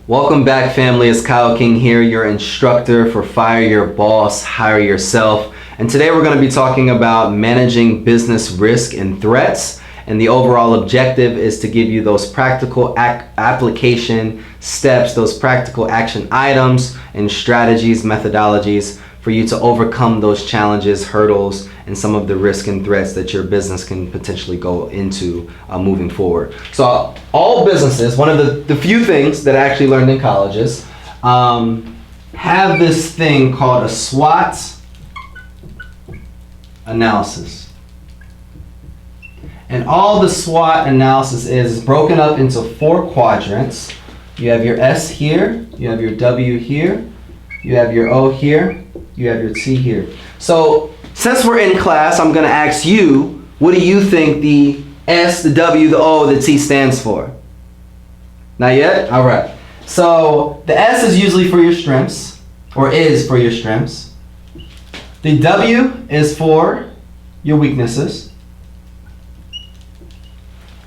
Welcome back, family. It's Kyle King here, your instructor for Fire Your Boss, Hire Yourself. And today we're going to be talking about managing business risk and threats. And the overall objective is to give you those practical application steps, those practical action items and strategies, methodologies for you to overcome those challenges, hurdles, and some of the risk and threats that your business can potentially go into moving forward. So all businesses, one of the few things that I actually learned in colleges, have this thing called a SWOT analysis. And all the SWOT analysis is broken up into 4 quadrants. You have your S here, you have your W here, you have your O here, you have your T here. So since we're in class, I'm going to ask you, what do you think the S, the W, the O, the T stands for? Not yet? All right. So the S is usually for your strengths, or is for your strengths. The W is for your weaknesses.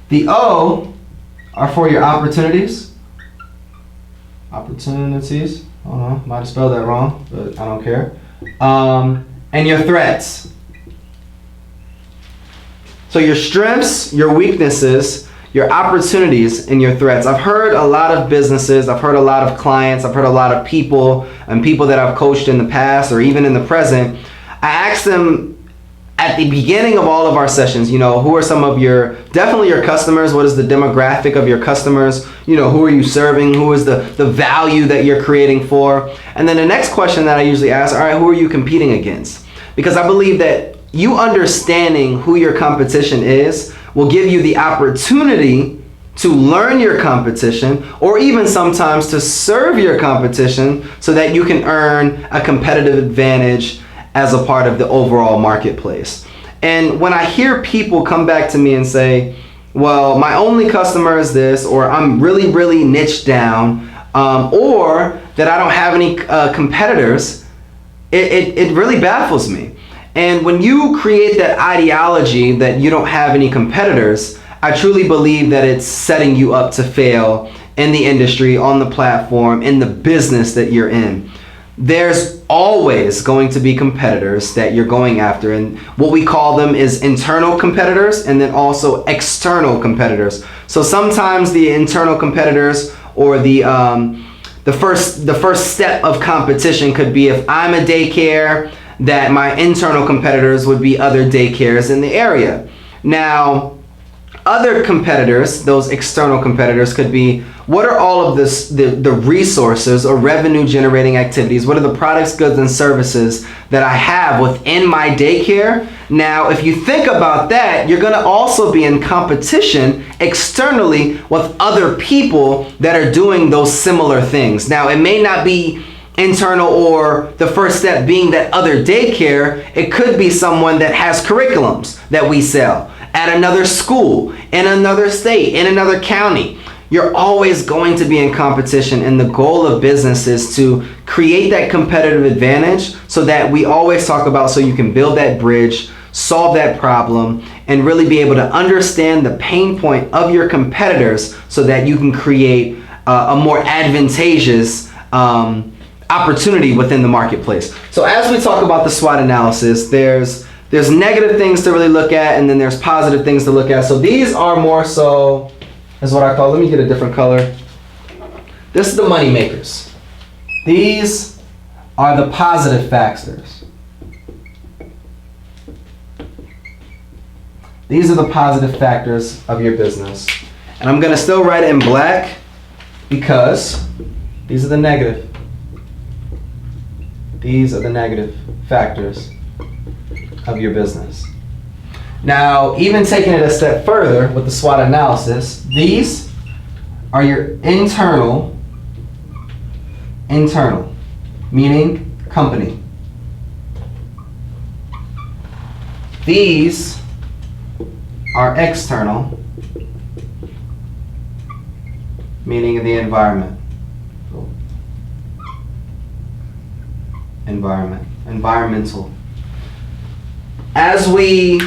The O are for your opportunities. Opportunities. I don't know, might have spelled that wrong, but I don't care. And your threats. So your strengths, your weaknesses, your opportunities, and your threats. I've heard a lot of businesses, I've heard a lot of clients, I've heard a lot of people, and people that I've coached in the past or even in the present. I ask them at the beginning of all of our sessions, who are some of definitely your customers? What is the demographic of your customers? Who are you serving? Who is the value that you're creating for? And then the next question that I usually ask, all right, who are you competing against? Because I believe that you understanding who your competition is will give you the opportunity to learn your competition, or even sometimes to serve your competition so that you can earn a competitive advantage as a part of the overall marketplace. And when I hear people come back to me and say, well, my only customer is this, or I'm really, really niched down, or that I don't have any competitors, it really baffles me. And when you create that ideology that you don't have any competitors, I truly believe that it's setting you up to fail in the industry, on the platform, in the business that you're in. There's always going to be competitors that you're going after, and what we call them is internal competitors and then also external competitors. So sometimes the internal competitors, or the first step of competition could be, if I'm a daycare, that my internal competitors would be other daycares in the area. Now, other competitors, those external competitors, could be, what are all of the resources or revenue generating activities? What are the products, goods, and services that I have within my daycare? Now, if you think about that, you're gonna also be in competition externally with other people that are doing those similar things. Now, it may not be internal, or the first step being that other daycare. It could be someone that has curriculums that we sell at another school, in another state, in another county. You're always going to be in competition, and the goal of business is to create that competitive advantage, so that we always talk about, so you can build that bridge, solve that problem, and really be able to understand the pain point of your competitors so that you can create a more advantageous opportunity within the marketplace. So as we talk about the SWOT analysis, there's negative things to really look at, and then there's positive things to look at. So these are more so, is what I call, let me get a different color. This is the money makers. These are the positive factors. These are the positive factors of your business. And I'm gonna still write it in black because these are the negative. These are the negative factors of your business. Now, even taking it a step further with the SWOT analysis, these are your internal, meaning company. These are external, meaning the environment. Environmental. As we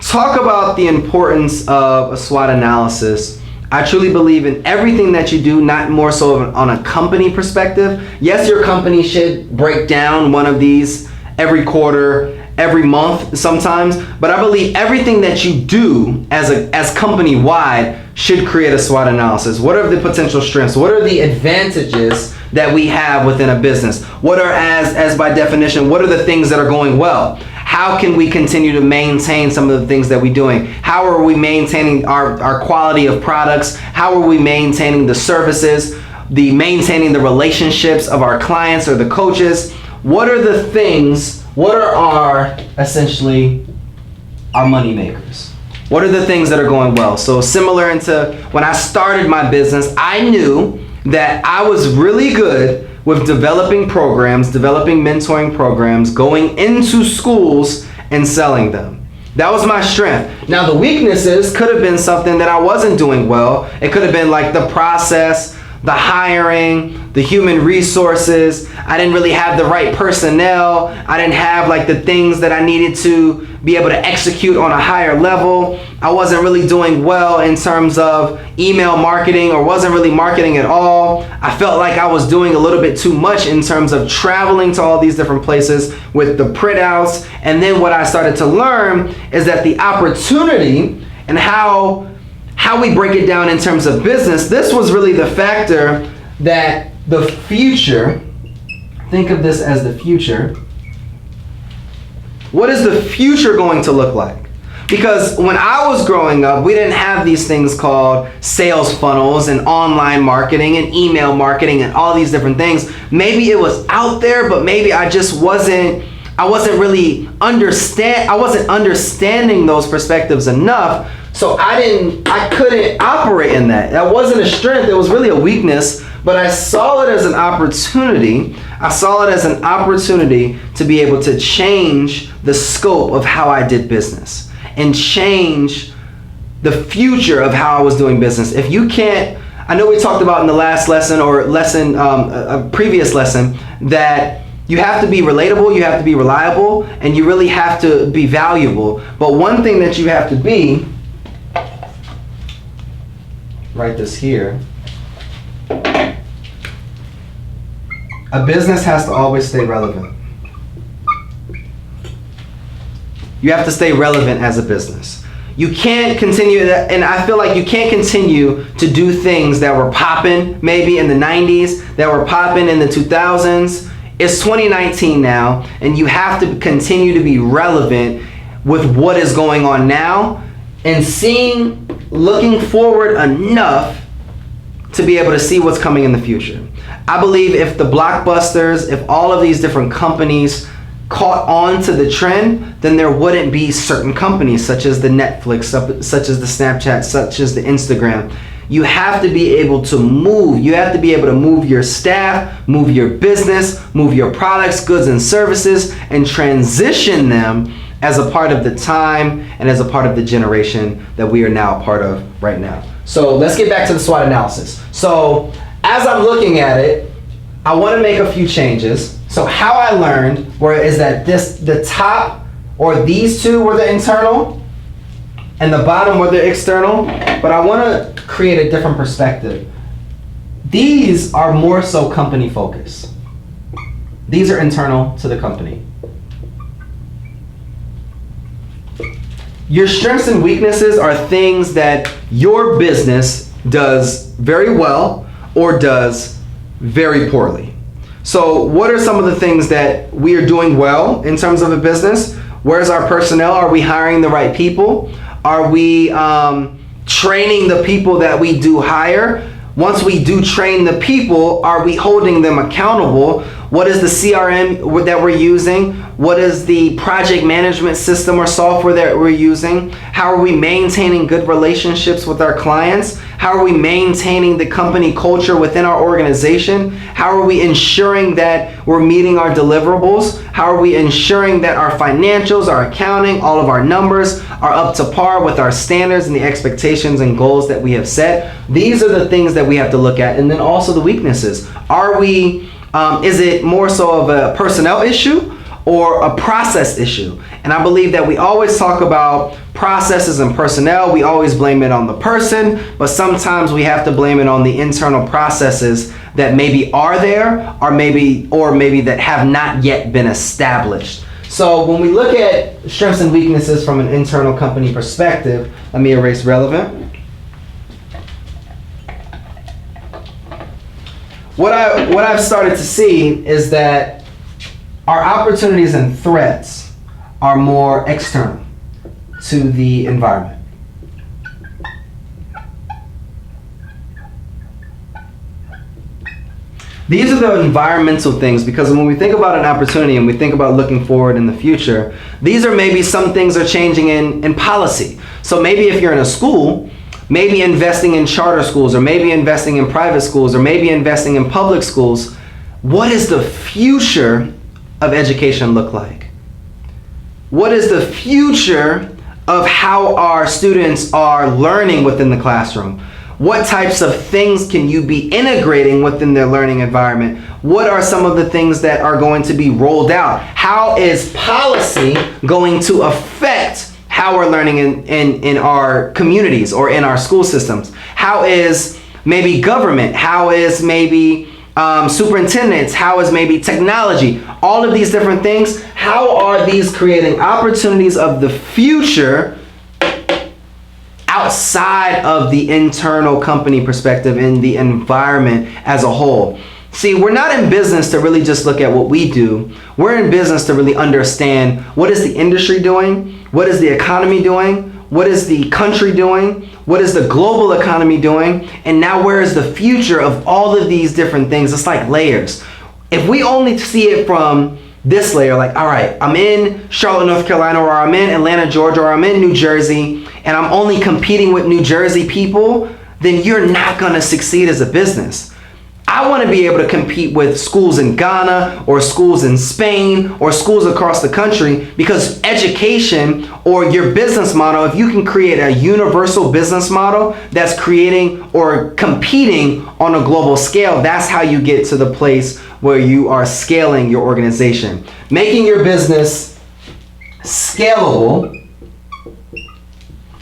talk about the importance of a SWOT analysis, I truly believe in everything that you do, not more so on a company perspective. Yes, your company should break down one of these every quarter, every month sometimes, but I believe everything that you do as company wide should create a SWOT analysis. What are the potential strengths? What are the advantages that we have within a business? What are, as by definition, what are the things that are going well? How can we continue to maintain some of the things that we're doing? How are we maintaining our quality of products? How are we maintaining the services, maintaining the relationships of our clients or the coaches? What are the things, what are essentially our money makers? What are the things that are going well? So similar into when I started my business, I knew that I was really good with developing programs, developing mentoring programs, going into schools and selling them. That was my strength. Now the weaknesses could have been something that I wasn't doing well. It could have been like the process, the hiring, the human resources. I didn't really have the right personnel. I didn't have like the things that I needed to be able to execute on a higher level. I wasn't really doing well in terms of email marketing, or wasn't really marketing at all. I felt like I was doing a little bit too much in terms of traveling to all these different places with the printouts. And then what I started to learn is that the opportunity and how we break it down in terms of business, this was really the factor that the future, think of this as the future. What is the future going to look like? Because when I was growing up, we didn't have these things called sales funnels and online marketing and email marketing and all these different things. Maybe it was out there, but maybe I wasn't understanding those perspectives enough. So I couldn't operate in that. That wasn't a strength, it was really a weakness, but I saw it as an opportunity. I saw it as an opportunity to be able to change the scope of how I did business and change the future of how I was doing business. If you can't, I know we talked about in the last lesson or a previous lesson that you have to be relatable, you have to be reliable, and you really have to be valuable. But one thing that you have to be, write this here, a business has to always stay relevant. You have to stay relevant as a business. You can't continue, and I feel like you can't continue to do things that were popping maybe in the 90s, that were popping in the 2000s. It's 2019 now, and you have to continue to be relevant with what is going on now and looking forward enough to be able to see what's coming in the future. I believe if the blockbusters, if all of these different companies caught on to the trend, then there wouldn't be certain companies such as the Netflix, such as the Snapchat, such as the Instagram. You have to be able to move. You have to be able to move your staff, move your business, move your products, goods, and services, and transition them as a part of the time and as a part of the generation that we are now a part of right now. So let's get back to the SWOT analysis. So as I'm looking at it, I want to make a few changes. So how I learned is that the top, or these two were the internal and the bottom were the external, but I want to create a different perspective. These are more so company focused. These are internal to the company. Your strengths and weaknesses are things that your business does very well or does very poorly. So what are some of the things that we are doing well in terms of a business? Where's our personnel? Are we hiring the right people? Are we training the people that we do hire? Once we do train the people, are we holding them accountable? What is the CRM that we're using? What is the project management system or software that we're using? How are we maintaining good relationships with our clients? How are we maintaining the company culture within our organization? How are we ensuring that we're meeting our deliverables? How are we ensuring that our financials, our accounting, all of our numbers are up to par with our standards and the expectations and goals that we have set? These are the things that we have to look at. And then also the weaknesses. Is it more so of a personnel issue? or a process issue. And I believe that we always talk about processes and personnel. We always blame it on the person, but sometimes we have to blame it on the internal processes that maybe are there, or maybe that have not yet been established. So when we look at strengths and weaknesses from an internal company perspective, let me erase relevant. What I've started to see is that our opportunities and threats are more external to the environment. These are the environmental things, because when we think about an opportunity and we think about looking forward in the future, these are maybe some things are changing in policy. So maybe if you're in a school, maybe investing in charter schools, or maybe investing in private schools, or maybe investing in public schools, what does the future of education look like? What is the future of how our students are learning within the classroom? What types of things can you be integrating within their learning environment? What are some of the things that are going to be rolled out? How is policy going to affect how we're learning in our communities or in our school systems? How is maybe government? How is maybe superintendents? How is maybe technology? All of these different things, how are these creating opportunities of the future outside of the internal company perspective in the environment as a whole? See, we're not in business to really just look at what we do. We're in business to really understand what is the industry doing, what is the economy doing, what is the country doing, what is the global economy doing, and now where is the future of all of these different things. It's like layers. If we only see it from this layer, like, all right, I'm in Charlotte, North Carolina, or I'm in Atlanta, Georgia, or I'm in New Jersey, and I'm only competing with New Jersey people, then you're not gonna succeed as a business. I want to be able to compete with schools in Ghana or schools in Spain or schools across the country, because education or your business model, if you can create a universal business model that's creating or competing on a global scale, that's how you get to the place where you are scaling your organization. Making your business scalable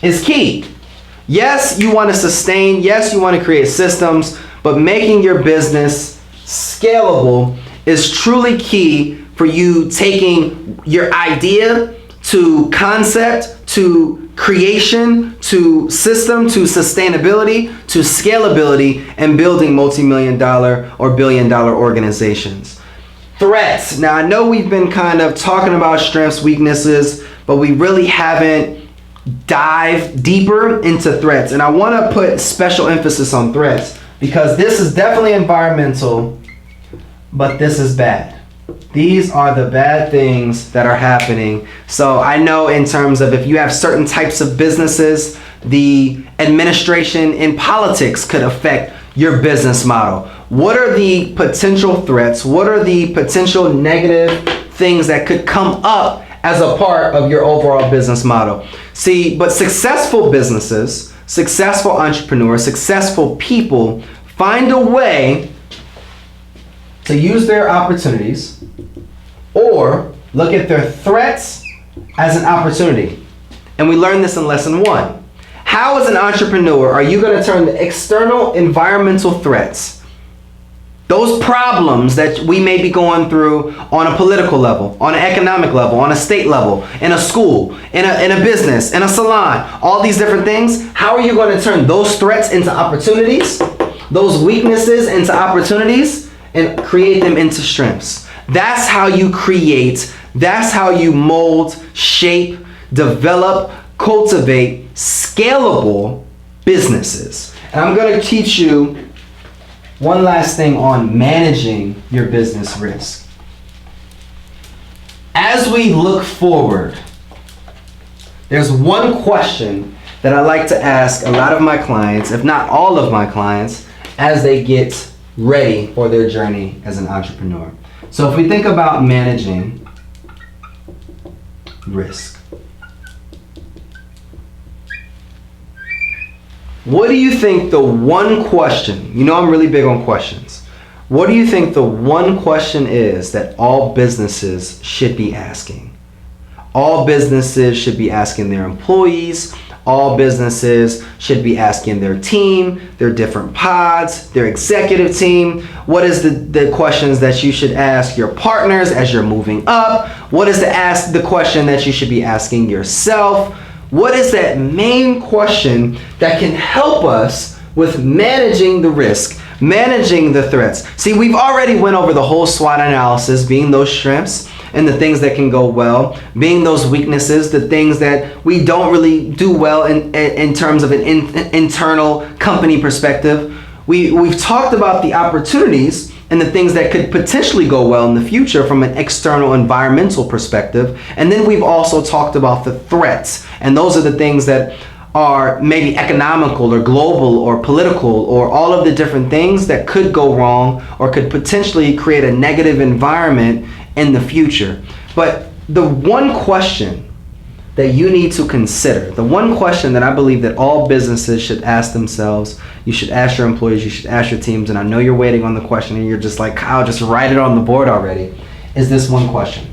is key. Yes, you want to sustain. Yes, you want to create systems. But making your business scalable is truly key for you taking your idea to concept, to creation, to system, to sustainability, to scalability, and building multi-million-dollar or billion-dollar organizations. Threats. Now, I know we've been kind of talking about strengths, weaknesses, but we really haven't dived deeper into threats. And I want to put special emphasis on threats, because this is definitely environmental, but this is bad. These are the bad things that are happening. So I know in terms of if you have certain types of businesses, the administration in politics could affect your business model. What are the potential threats? What are the potential negative things that could come up as a part of your overall business model? See, but successful businesses, successful entrepreneurs, successful people find a way to use their opportunities or look at their threats as an opportunity. And we learned this in lesson 1. How, as an entrepreneur, are you going to turn the external environmental threats, those problems that we may be going through on a political level, on an economic level, on a state level, in a school, in a business, in a salon, all these different things, how are you going to turn those threats into opportunities, those weaknesses into opportunities, and create them into strengths? That's how you create, that's how you mold, shape, develop, cultivate scalable businesses. And I'm going to teach you one last thing on managing your business risk. As we look forward, there's one question that I like to ask a lot of my clients, if not all of my clients, as they get ready for their journey as an entrepreneur. So if we think about managing risk, what do you think the one question, you know I'm really big on questions, what do you think the one question is that all businesses should be asking? All businesses should be asking their employees. All businesses should be asking their team, their different pods, their executive team. What is the questions that you should ask your partners as you're moving up? What is the question that you should be asking yourself? What is that main question that can help us with managing the risk, managing the threats? See, we've already went over the whole SWOT analysis, being those strengths and the things that can go well, being those weaknesses, the things that we don't really do well in terms of an internal company perspective. We've talked about the opportunities and the things that could potentially go well in the future from an external environmental perspective. And then we've also talked about the threats. And those are the things that are maybe economical or global or political or all of the different things that could go wrong or could potentially create a negative environment in the future. But the one question that you need to consider, the one question that I believe that all businesses should ask themselves, you should ask your employees, you should ask your teams, and I know you're waiting on the question and you're just like, Kyle, just write it on the board already, is this one question.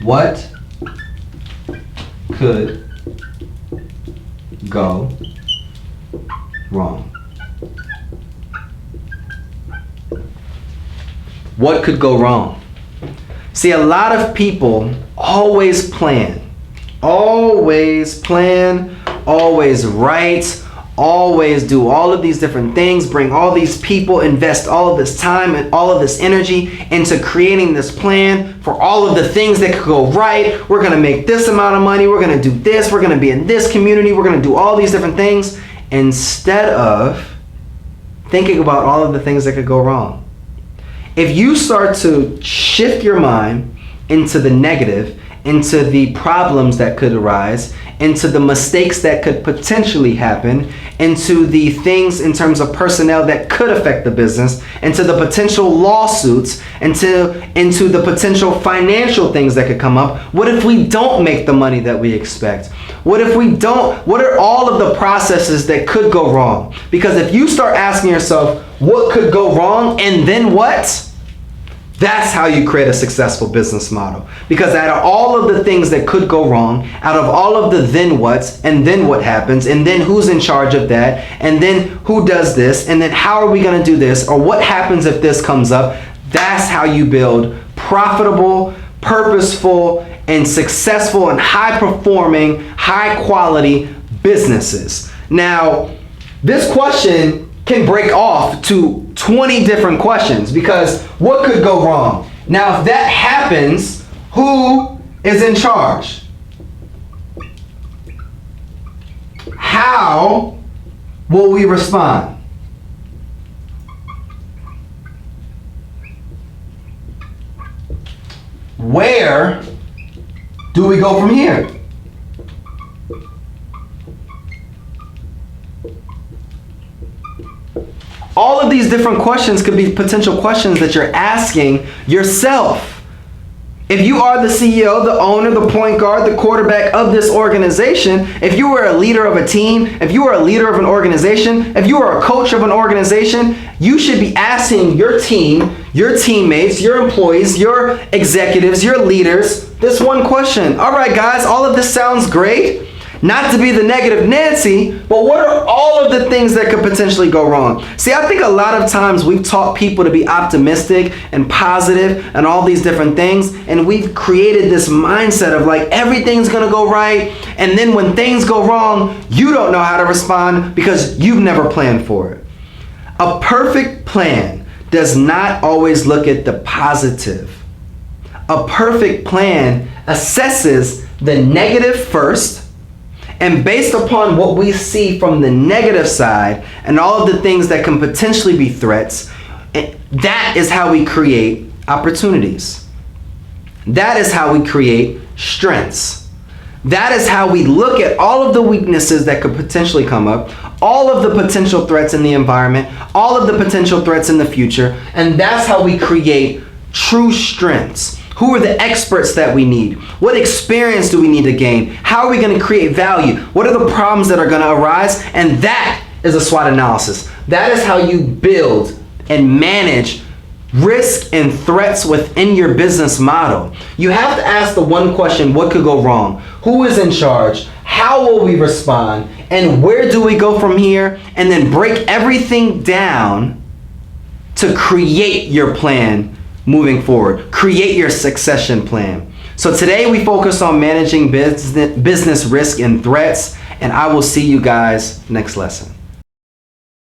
What could go wrong? What could go wrong? See, a lot of people always plan, always write, always do all of these different things, bring all these people, invest all of this time and all of this energy into creating this plan for all of the things that could go right. We're going to make this amount of money. We're going to do this. We're going to be in this community. We're going to do all these different things instead of thinking about all of the things that could go wrong. If you start to shift your mind into the negative, into the problems that could arise, into the mistakes that could potentially happen, into the things in terms of personnel that could affect the business, into the potential lawsuits, into the potential financial things that could come up. What if we don't make the money that we expect? What if we don't? What are all of the processes that could go wrong? Because if you start asking yourself, what could go wrong and then what? That's how you create a successful business model. Because out of all of the things that could go wrong, out of all of the then what's, and then what happens, and then who's in charge of that, and then who does this, and then how are we going to do this, or what happens if this comes up, that's how you build profitable, purposeful, and successful and high-performing, high-quality businesses. Now, this question can break off to 20 different questions because what could go wrong? Now, if that happens, who is in charge? How will we respond? Where do we go from here? All of these different questions could be potential questions that you're asking yourself. If you are the CEO, the owner, the point guard, the quarterback of this organization, if you are a leader of a team, if you are a leader of an organization, if you are a coach of an organization, you should be asking your team, your teammates, your employees, your executives, your leaders, this one question. All right, guys, all of this sounds great. Not to be the negative Nancy, but what are all of the things that could potentially go wrong? See, I think a lot of times we've taught people to be optimistic and positive and all these different things, and we've created this mindset of like everything's gonna go right, and then when things go wrong, you don't know how to respond because you've never planned for it. A perfect plan does not always look at the positive. A perfect plan assesses the negative first, and based upon what we see from the negative side and all of the things that can potentially be threats, that is how we create opportunities. That is how we create strengths. That is how we look at all of the weaknesses that could potentially come up, all of the potential threats in the environment, all of the potential threats in the future, and that's how we create true strengths. Who are the experts that we need? What experience do we need to gain? How are we going to create value? What are the problems that are going to arise? And that is a SWOT analysis. That is how you build and manage risk and threats within your business model. You have to ask the one question: what could go wrong? Who is in charge? How will we respond? And where do we go from here? And then break everything down to create your plan moving forward. Create your succession plan. So today we focus on managing business risk and threats, and I will see you guys next lesson.